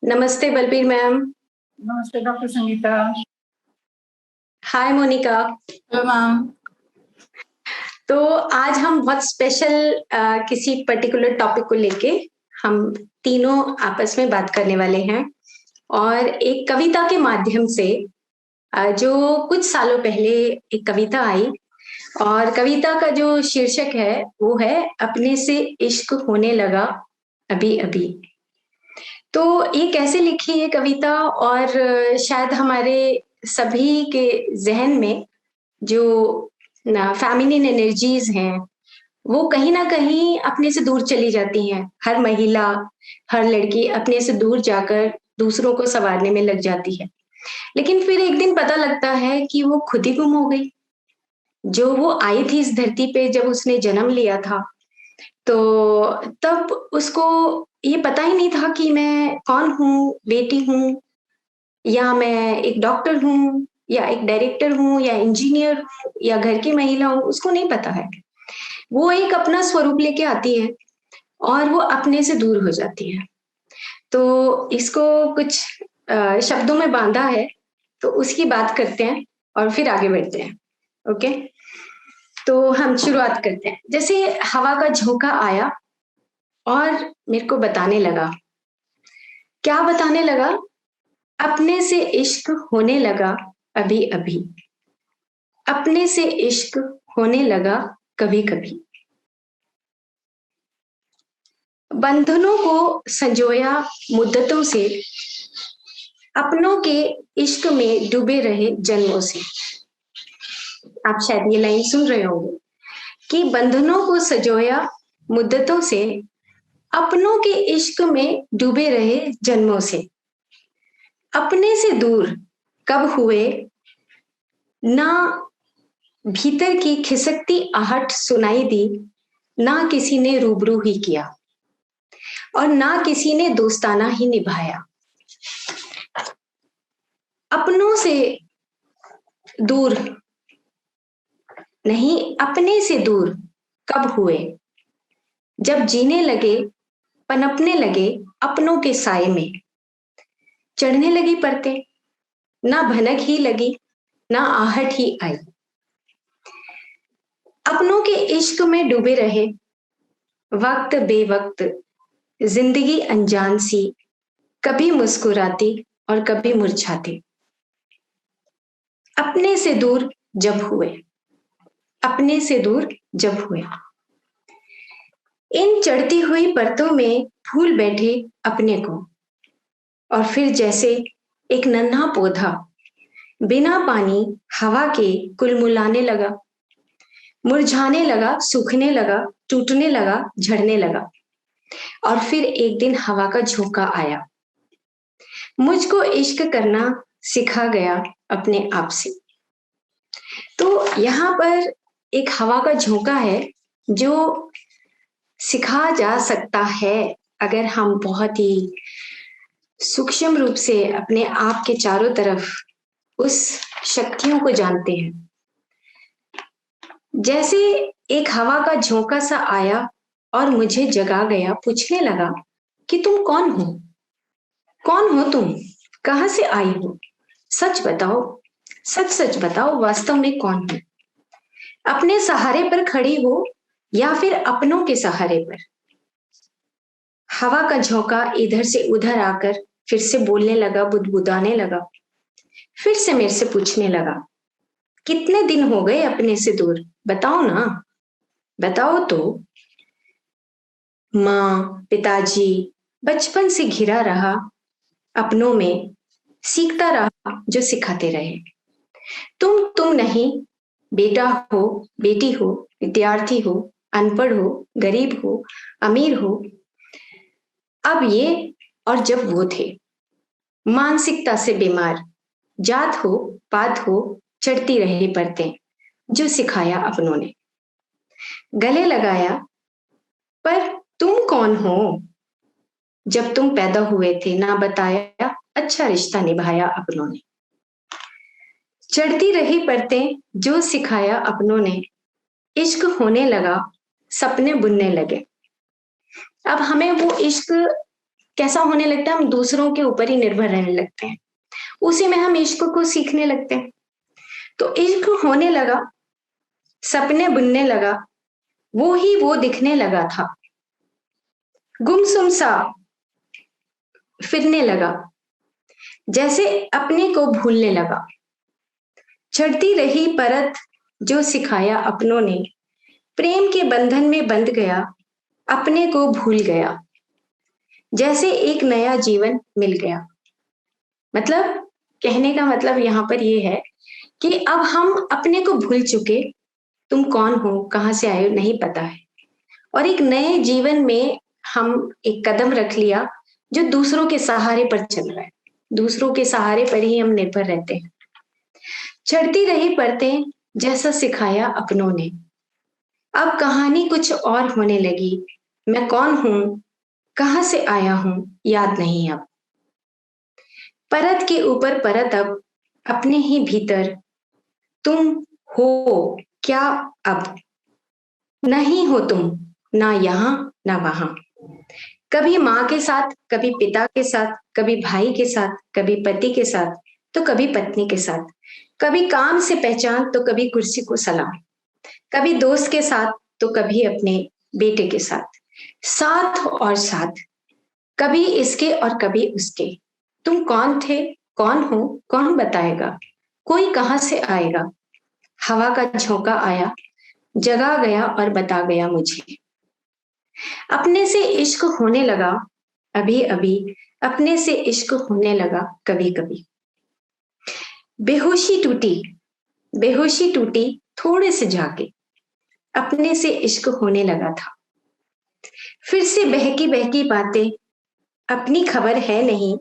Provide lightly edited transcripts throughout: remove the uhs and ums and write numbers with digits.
नमस्ते बलबीर मैम। नमस्ते doctor Sangeeta. Hi Monica. Hello ma'am. तो आज हम बहुत स्पेशल किसी पर्टिकुलर टॉपिक को लेके हम तीनों आपस में बात करने वाले हैं और एक कविता के माध्यम से जो कुछ सालों पहले एक कविता आई और कविता का जो शीर्षक है वो है अपने से इश्क होने लगा अभी अभी। तो ये कैसे लिखी है कविता और शायद हमारे सभी के जहन में जो ना फेमिनिन एनर्जीज हैं वो कहीं ना कहीं अपने से दूर चली जाती हैं। हर महिला, हर लड़की अपने से दूर जाकर दूसरों को संवारने में लग जाती है, लेकिन फिर एक दिन पता लगता है कि वो खुद ही गुम हो गई। जो वो आई थी इस धरती पे जब उसने जन्म लिया था, तो तब उसको ये पता ही नहीं था कि मैं कौन हूँ, बेटी हूँ या मैं एक डॉक्टर हूँ या एक डायरेक्टर हूँ या इंजीनियर हूँ या घर की महिला हूँ, उसको नहीं पता है। वो एक अपना स्वरूप लेके आती है और वो अपने से दूर हो जाती है। तो इसको कुछ शब्दों में बांधा है, तो उसकी बात करते हैं और फिर आगे बढ़ते हैं। ओके, तो हम शुरुआत करते हैं। जैसे हवा का झोंका आया और मेरे को बताने लगा। क्या बताने लगा? अपने से इश्क होने लगा अभी अभी। अपने से इश्क होने लगा कभी कभी। बंधनों को संजोया मुद्दतों से, अपनों के इश्क में डूबे रहे जन्मों से। आप शायद ये लाइन सुन रहे होंगे कि बंधनों को संजोया मुद्दतों से, अपनों के इश्क में डूबे रहे जन्मों से। अपने से दूर कब हुए, ना भीतर की खिसकती आहट सुनाई दी, ना किसी ने रूबरू ही किया और ना किसी ने दोस्ताना ही निभाया। अपनों से दूर नहीं, अपने से दूर कब हुए, जब जीने लगे, पनपने लगे अपनों के साए में। चढ़ने लगी परतें, ना भनक ही लगी, ना आहट ही आई। अपनों के इश्क में डूबे रहे, वक्त बेवक्त जिंदगी अनजान सी, कभी मुस्कुराती और कभी मुरझाती। अपने से दूर जब हुए, अपने से दूर जब हुए। इन चढ़ती हुई परतों में फूल बैठे अपने को, और फिर जैसे एक नन्हा पौधा बिना पानी हवा के कुलमुलाने लगा, मुरझाने लगा, सूखने लगा, टूटने लगा, झड़ने लगा। और फिर एक दिन हवा का झोंका आया, मुझको इश्क करना सिखा गया अपने आप से। तो यहाँ पर एक हवा का झोंका है जो सिखा जा सकता है अगर हम बहुत ही सूक्ष्म रूप से अपने आप के चारों तरफ उस शक्तियों को जानते हैं। जैसे एक हवा का झोंका सा आया और मुझे जगा गया, पूछने लगा कि तुम कौन हो? कौन हो तुम? कहां से आई हो? सच बताओ, सच सच बताओ, वास्तव में कौन हो? अपने सहारे पर खड़ी हो या फिर अपनों के सहारे पर? हवा का झोंका इधर से उधर आकर फिर से बोलने लगा, बुदबुदाने लगा। फिर से मेरे से पूछने लगा, कितने दिन हो गए अपने से दूर? बताओ ना, बताओ तो। माँ, पिताजी, बचपन से घिरा रहा अपनों में, सीखता रहा जो सिखाते रहे। तुम नहीं, बेटा हो, बेटी हो, विद्यार्थी हो, अनपढ़ हो, गरीब हो, अमीर हो। अब ये और जब वो थे, मानसिकता से बीमार, जात हो, पात हो, चढ़ती रही परतें, जो सिखाया अपनों ने। गले लगाया, पर तुम कौन हो? जब तुम पैदा हुए थे ना बताया, अच्छा रिश्ता निभाया अपनों ने। चढ़ती रही परतें, जो सिखाया अपनों ने। इश्क होने लगा, सपने बुनने लगे। अब हमें वो इश्क कैसा होने लगता है, हम दूसरों के ऊपर ही निर्भर रहने लगते हैं, उसी में हम इश्क को सीखने लगते हैं। तो इश्क होने लगा, सपने बुनने लगा, वो ही वो दिखने लगा था, गुमसुम सा फिरने लगा, जैसे अपने को भूलने लगा। चढ़ती रही परत जो सिखाया अपनों ने, प्रेम के बंधन में बंध गया, अपने को भूल गया, जैसे एक नया जीवन मिल गया। मतलब कहने का मतलब यहाँ पर ये है कि अब हम अपने को भूल चुके, तुम कौन हो, कहाँ से आए हो, नहीं पता है, और एक नए जीवन में हम एक कदम रख लिया जो दूसरों के सहारे पर चल रहा है। दूसरों के सहारे पर ही हम निर्भर रहते हैं। चढ़ती रही परतें जैसा सिखाया अपनों ने, अब कहानी कुछ और होने लगी। मैं कौन हूं, कहां से आया हूं, याद नहीं अब। परत के ऊपर परत, अब अपने ही भीतर तुम हो क्या अब। नहीं हो तुम, ना यहां ना वहां। कभी माँ के साथ, कभी पिता के साथ, कभी भाई के साथ, कभी पति के साथ, तो कभी पत्नी के साथ। कभी काम से पहचान, तो कभी कुर्सी को सलाम। कभी दोस्त के साथ, तो कभी अपने बेटे के साथ। साथ और साथ, कभी इसके और कभी उसके। तुम कौन थे, कौन हो, कौन बताएगा, कोई कहां से आएगा। हवा का झोंका आया, जगा गया और बता गया मुझे। अपने से इश्क होने लगा अभी अभी, अपने से इश्क होने लगा कभी कभी। बेहोशी टूटी, बेहोशी टूटी थोड़े से जाके, अपने से इश्क होने लगा था। फिर से बहकी बहकी बातें, अपनी खबर है नहीं,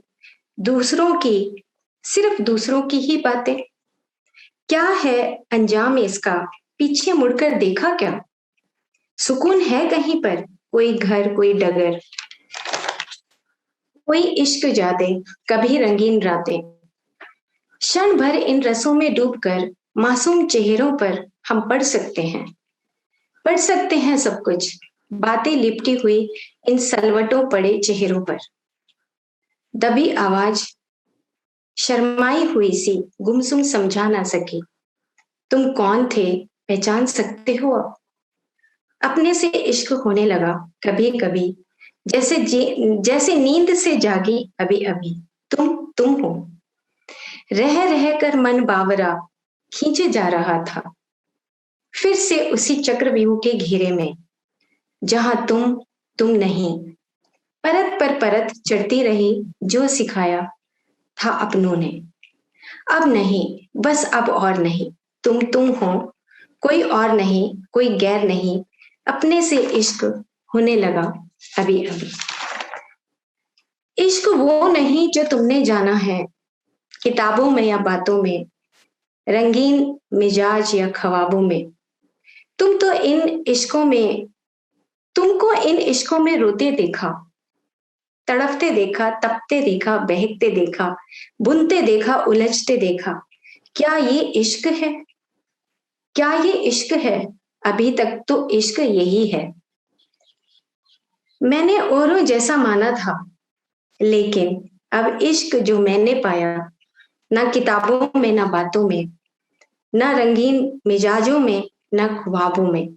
दूसरों की, सिर्फ दूसरों की ही बातें। क्या है अंजाम इसका, पीछे मुड़कर देखा क्या। सुकून है कहीं पर, कोई घर कोई डगर, कोई इश्क जादे, कभी रंगीन रातें। क्षण भर इन रसों में डूबकर मासूम चेहरों पर हम पढ़ सकते हैं, पढ़ सकते हैं सब कुछ, बातें लिपटी हुई इन सलवटों पड़े चेहरों पर। दबी आवाज, शर्माई हुई सी, गुमसुम समझा ना सकी। तुम कौन थे, पहचान सकते हो अब। अपने से इश्क होने लगा कभी कभी, जैसे नींद से जागी अभी अभी। तुम हो, रह रह कर मन बावरा खींचे जा रहा था, फिर से उसी चक्रव्यूह के घेरे में, जहां तुम नहीं। परत पर परत चढ़ती रही जो सिखाया था अपनों ने। अब नहीं, बस अब और नहीं, तुम हो, कोई और नहीं, कोई गैर नहीं। अपने से इश्क होने लगा अभी अभी। इश्क वो नहीं जो तुमने जाना है, किताबों में या बातों में, रंगीन मिजाज या ख्वाबों में। तुम तो इन इश्कों में, तुमको इन इश्कों में रोते देखा, तड़पते देखा, तपते देखा, बहकते देखा, बुनते देखा, उलझते देखा। क्या ये इश्क है, क्या ये इश्क है। अभी तक तो इश्क यही है। मैंने औरों जैसा माना था, लेकिन अब इश्क जो मैंने पाया, ना किताबों में, ना बातों में, ना रंगीन मिजाजों में, ना ख्वाबों में।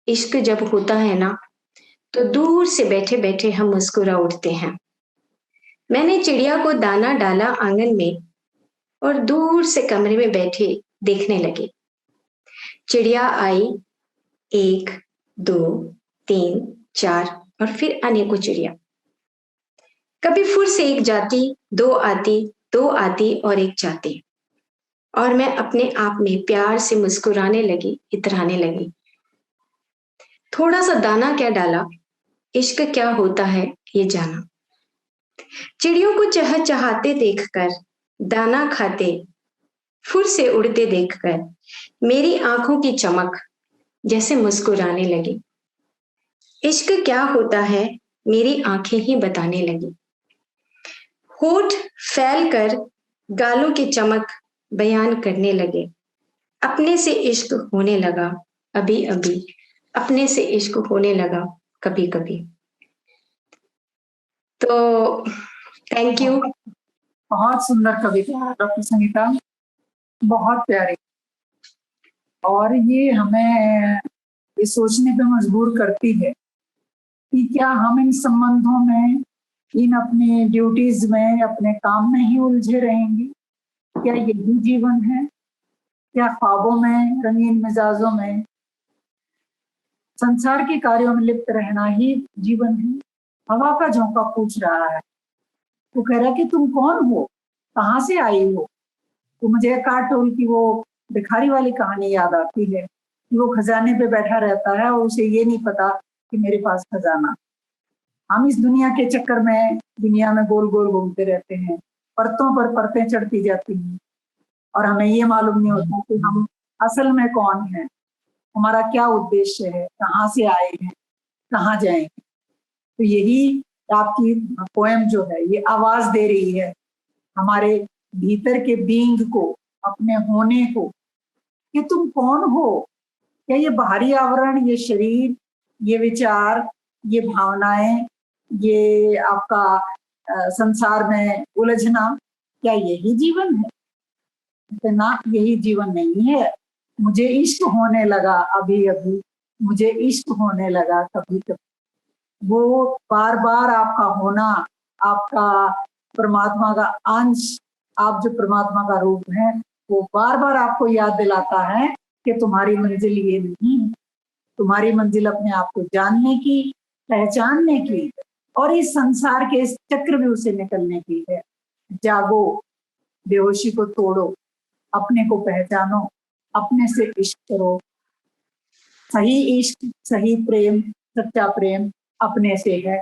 इश्क जब होता है ना, तो दूर से बैठे बैठे हम मुस्कुरा उठते हैं। मैंने चिड़िया को दाना डाला आंगन में, और दूर से कमरे में बैठे देखने लगे। चिड़िया आई, एक, दो, तीन, चार, और फिर अनेकों चिड़िया। कभी फिर से एक जाती, दो आती, दो आती और एक जाती। और मैं अपने आप में प्यार से मुस्कुराने लगी, इतराने लगी। थोड़ा सा दाना क्या डाला, इश्क क्या होता है ये जाना। चिड़ियों को चहचहाते देखकर, दाना खाते, फुर से उड़ते देखकर, मेरी आंखों की चमक जैसे मुस्कुराने लगी। इश्क क्या होता है मेरी आंखें ही बताने लगी। होठ फैल कर गालों की चमक बयान करने लगे। अपने से इश्क होने लगा अभी अभी, अपने से इश्क होने लगा कभी कभी। तो थैंक यू। बहुत सुंदर कविता है डॉक्टर संगीता, बहुत प्यारी। और ये हमें ये सोचने पे मजबूर करती है कि क्या हम इन संबंधों में, इन अपने ड्यूटीज में, अपने काम में ही उलझे रहेंगे? क्या यही जीवन है? क्या ख्वाबों में, रंगीन मिजाजों में, संसार के कार्यों में लिप्त रहना ही जीवन है? हवा का झोंका पूछ रहा है, वो कह रहा है कि तुम कौन हो, कहाँ से आई हो? तो मुझे कार्टून की वो भिखारी वाली कहानी याद आती है कि वो खजाने पे बैठा रहता है और उसे ये नहीं पता कि मेरे पास खजाना। हम इस दुनिया के चक्कर में दुनिया में गोल गोल घूमते रहते हैं, परतों पर परतें चढ़ती जाती हैं और हमें ये मालूम नहीं होता कि हम असल में कौन है, हमारा क्या उद्देश्य है, कहाँ से आए हैं, कहाँ जाएंगे। तो यही आपकी पोएम जो है ये आवाज दे रही है हमारे भीतर के बीइंग को, अपने होने को, कि तुम कौन हो। क्या ये बाहरी आवरण, ये शरीर, ये विचार, ये भावनाएं, ये आपका संसार में उलझना, क्या यही जीवन है? ना, यही जीवन नहीं है। मुझे इश्क होने लगा अभी अभी, मुझे इश्क होने लगा कभी कभी। वो बार बार आपका होना, आपका परमात्मा का अंश, आप जो परमात्मा का रूप है, वो बार बार आपको याद दिलाता है कि तुम्हारी मंजिल ये नहीं है। तुम्हारी मंजिल अपने आप को जानने की, पहचानने की और इस संसार के इस चक्रव्यूह से निकलने की है। जागो, बेहोशी को तोड़ो, अपने को पहचानो, अपने से इश्क करो। सही इश्क, सही प्रेम, सच्चा प्रेम अपने से है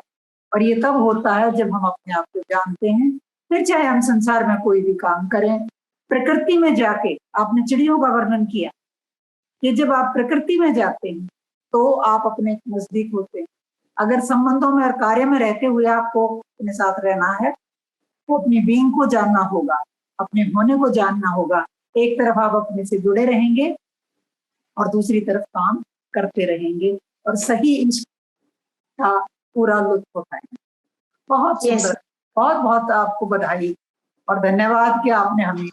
और ये तब होता है जब हम अपने आप को जानते हैं। फिर चाहे हम संसार में कोई भी काम करें, प्रकृति में जाके, आपने चिड़ियों का वर्णन किया कि जब आप प्रकृति में जाते हैं तो आप अपने नजदीक होते हैं। अगर संबंधों में और कार्य में रहते हुए आपको अपने साथ रहना है तो अपनी बीइंग को जानना होगा, अपने होने को जानना होगा। एक तरफ आप अपने से जुड़े रहेंगे और दूसरी तरफ काम करते रहेंगे और सही इश्क का पूरा लुत्फ उठाएंगे। बहुत सुंदर। बहुत बहुत आपको बधाई और धन्यवाद कि आपने हमें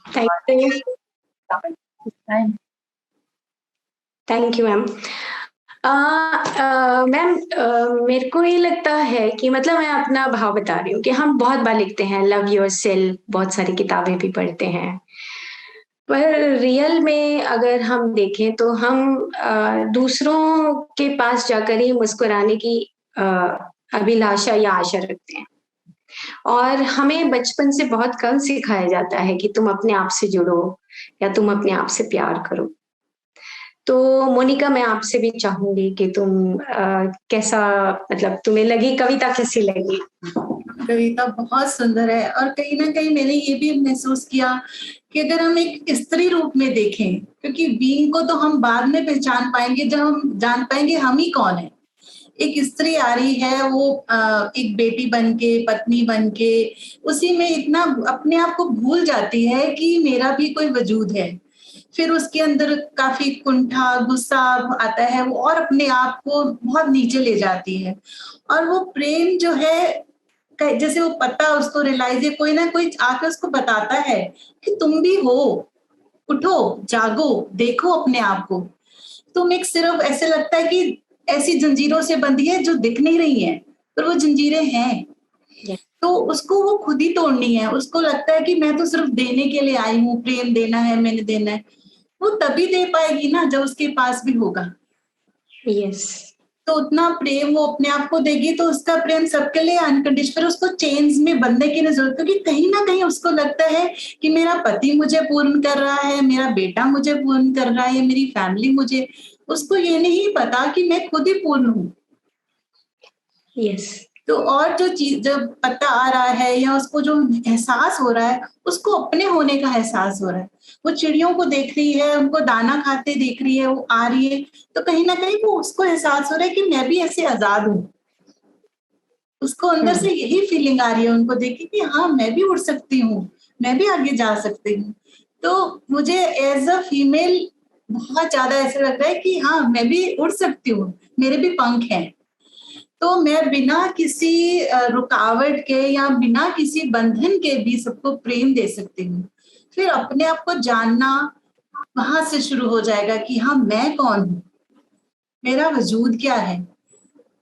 थैंक यू मैम। मैम मेरे को ये लगता है कि मतलब मैं अपना भाव बता रही हूँ कि हम बहुत बार लिखते हैं लव योर सेल्फ, बहुत सारी किताबें भी पढ़ते हैं, पर रियल में अगर हम देखें तो हम दूसरों के पास जाकर ही मुस्कुराने की अभिलाषा या आशा रखते हैं और हमें बचपन से बहुत कम सिखाया जाता है कि तुम अपने आप से जुड़ो या तुम अपने आप से प्यार करो। तो मोनिका, मैं आपसे भी चाहूंगी कि तुम कैसा, मतलब तुम्हें लगी कविता, कैसी लगी? कविता बहुत सुंदर है और कहीं ना कहीं मैंने ये भी महसूस किया कि अगर हम एक स्त्री रूप में देखें, क्योंकि बीइंग को तो हम बाद में पहचान पाएंगे जब हम जान पाएंगे हम ही कौन है। एक स्त्री आ रही है, वो एक बेटी बनके, पत्नी बनके उसी में इतना अपने आप को भूल जाती है कि मेरा भी कोई वजूद है। फिर उसके अंदर काफी कुंठा, गुस्सा आता है, वो और अपने आप को बहुत नीचे ले जाती है। और वो प्रेम जो है, जैसे वो पता उसको रियलाइज है, कोई ना कोई आकर उसको बताता है कि तुम भी हो, उठो, जागो, देखो अपने आप को। तुम एक सिर्फ ऐसे लगता है कि ऐसी जंजीरों से बंधी है जो दिख नहीं रही है, पर वो जंजीरें हैं। तो उसको वो खुद ही तोड़नी है। उसको लगता है कि मैं तो सिर्फ देने के लिए आई हूँ, प्रेम देना है, मैंने देना है। वो तभी दे पाएगी ना जब उसके पास भी होगा। यस। तो उतना प्रेम वो अपने आप को देगी तो उसका प्रेम सबके लिए अनकंडीशनल। उसको चेन्स में बंधने की जरूरत, क्योंकि कहीं ना कहीं उसको लगता है कि मेरा पति मुझे पूर्ण कर रहा है, मेरा बेटा मुझे पूर्ण कर रहा है, मेरी फैमिली मुझे। उसको ये नहीं पता कि मैं खुद ही पूर्ण हूँ। यस। तो और जो चीज जब पता आ रहा है या उसको जो एहसास हो रहा है, उसको अपने होने का एहसास हो रहा है। वो चिड़ियों को देख रही है, उनको दाना खाते देख रही है, वो आ रही है, तो कहीं ना कहीं वो उसको एहसास हो रहा है कि मैं भी ऐसे आजाद हूँ। उसको अंदर से यही फीलिंग आ रही है उनको देख के कि हाँ मैं भी उड़ सकती हूँ, मैं भी आगे जा सकती हूँ। तो मुझे एज अ फीमेल बहुत ज्यादा ऐसा लगता है कि हाँ मैं भी उड़ सकती हूँ, मेरे भी पंख हैं। तो मैं बिना किसी रुकावट के या बिना किसी बंधन के भी सबको प्रेम दे सकती हूँ। फिर अपने आप को जानना वहां से शुरू हो जाएगा कि हाँ, मैं कौन हूँ, मेरा वजूद क्या है,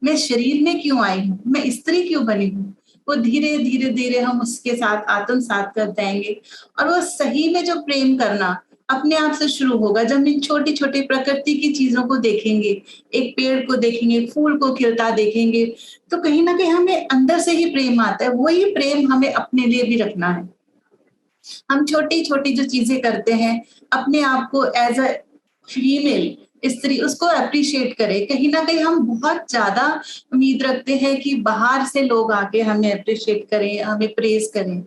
मैं शरीर में क्यों आई हूँ, मैं स्त्री क्यों बनी हूँ। वो धीरे धीरे धीरे हम उसके साथ आत्मसात कर जाएंगे और वो सही में जो प्रेम करना अपने आप से शुरू होगा। जब हम इन छोटी छोटी प्रकृति की चीजों को देखेंगे, एक पेड़ को देखेंगे, फूल को खिलता देखेंगे, तो कहीं ना कहीं हमें अंदर से ही प्रेम आता है। वही प्रेम हमें अपने लिए भी रखना है। हम छोटी छोटी जो चीजें करते हैं, अपने आप को एज अ फीमेल स्त्री उसको अप्रिशिएट करें। कहीं ना कहीं हम बहुत ज्यादा उम्मीद रखते हैं कि बाहर से लोग आके हमें अप्रिशिएट करें, हमें प्रेज करें।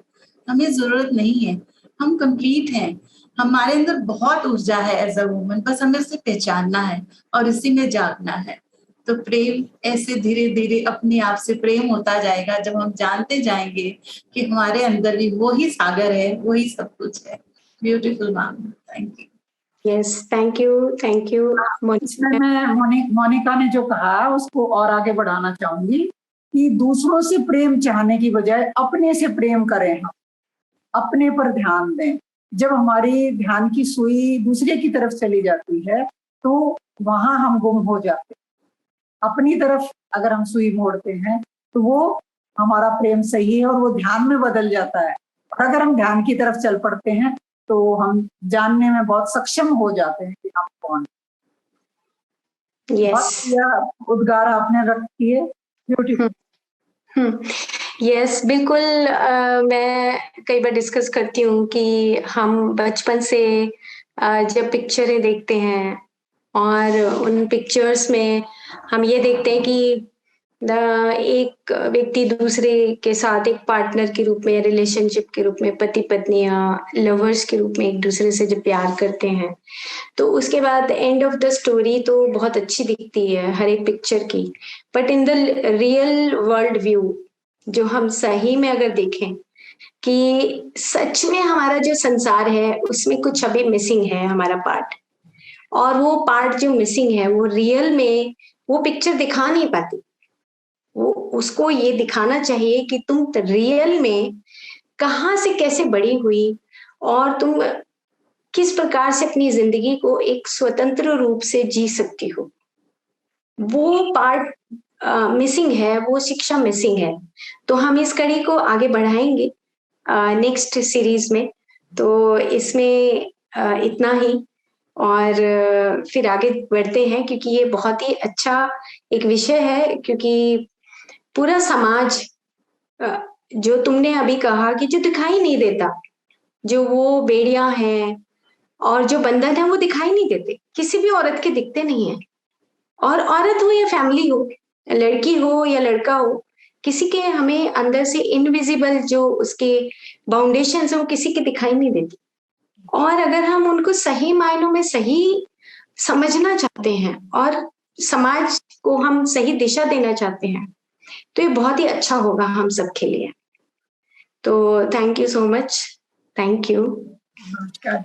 हमें जरूरत नहीं है, हम कंप्लीट हैं। हमारे अंदर बहुत ऊर्जा है एज अ वुमन, बस हमें उसे पहचानना है और इसी में जागना है। तो प्रेम ऐसे धीरे धीरे अपने आप से प्रेम होता जाएगा जब हम जानते जाएंगे कि हमारे अंदर भी वही सागर है, वही सब कुछ है। Beautiful ma'am, thank you. Yes, thank you इसमें मैं मोनिका ने जो कहा उसको और आगे बढ़ाना चाहूंगी कि दूसरों से प्रेम चाहने की बजाय अपने से प्रेम करें, हम अपने पर ध्यान दें। जब हमारी ध्यान की सुई दूसरे की तरफ चली जाती है तो वहां हम गुम हो जाते हैं। अपनी तरफ अगर हम सुई मोड़ते हैं तो वो हमारा प्रेम सही है और वो ध्यान में बदल जाता है। और अगर हम ध्यान की तरफ चल पड़ते हैं तो हम जानने में बहुत सक्षम हो जाते हैं कि हम कौन। यस, उद्गार आपने रख दिए, ब्यूटीफुल। यस, बिल्कुल। मैं कई बार डिस्कस करती हूँ कि हम बचपन से जब पिक्चरें देखते हैं और उन पिक्चर्स में हम ये देखते हैं कि एक व्यक्ति दूसरे के साथ एक पार्टनर के रूप में, रिलेशनशिप के रूप में, पति पत्नी या लवर्स के रूप में एक दूसरे से जब प्यार करते हैं, तो उसके बाद एंड ऑफ द स्टोरी तो बहुत अच्छी दिखती है हर एक पिक्चर की। But in the real world view, जो हम सही में अगर देखें कि सच में हमारा जो संसार है उसमें कुछ अभी मिसिंग है, हमारा पार्ट। और वो पार्ट जो मिसिंग है वो रियल में वो पिक्चर दिखा नहीं पाती। वो उसको ये दिखाना चाहिए कि तुम रियल में कहाँ से कैसे बड़ी हुई और तुम किस प्रकार से अपनी जिंदगी को एक स्वतंत्र रूप से जी सकती हो। वो पार्ट मिसिंग है, वो शिक्षा मिसिंग है। तो हम इस कड़ी को आगे बढ़ाएंगे नेक्स्ट सीरीज में। तो इसमें इतना ही, और फिर आगे बढ़ते हैं क्योंकि ये बहुत ही अच्छा एक विषय है। क्योंकि पूरा समाज, जो तुमने अभी कहा कि जो दिखाई नहीं देता, जो वो बेड़ियां हैं और जो बंधन है वो दिखाई नहीं देते, किसी भी औरत के दिखते नहीं है। और औरत हो या फैमिली हो, लड़की हो या लड़का हो, किसी के हमें अंदर से इनविजिबल जो उसके बाउंडेशन है वो किसी के दिखाई नहीं देती। और अगर हम उनको सही मायनों में सही समझना चाहते हैं और समाज को हम सही दिशा देना चाहते हैं तो ये बहुत ही अच्छा होगा हम सबके लिए। तो thank you so much, thank you. नमस्कार।